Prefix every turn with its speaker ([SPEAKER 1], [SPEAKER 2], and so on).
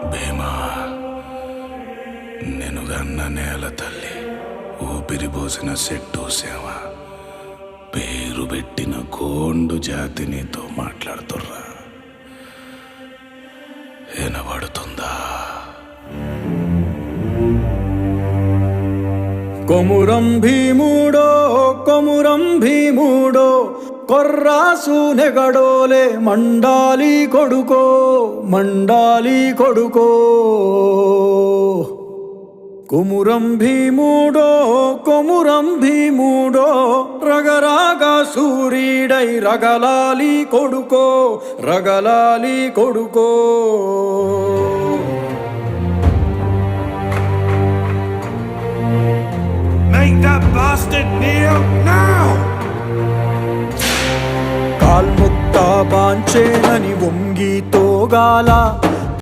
[SPEAKER 1] భీమా, నెనుగన్న నేల తల్లి, ఊపిరిపోసిన చెట్టు సేవ, పేరు పెట్టిన కోండు జాతి నీతో మాట్లాడుతుర్రా. వినబడుతుందా?
[SPEAKER 2] కొమురం భీముడో కొమురం భీముడో, కొర్రాసు నెగడోలే మండాలి కొడుకో మండాలి కొడుకో. కొమురం భీముడో కొమురం భీముడో, రగరాగా సూర్యుడై రగలాలి కొడుకో రగలాలి కొడుకో.
[SPEAKER 3] Make that bastard kneel now!
[SPEAKER 2] కాల్ముక్తా బాంచేనని వంగి తోగాల,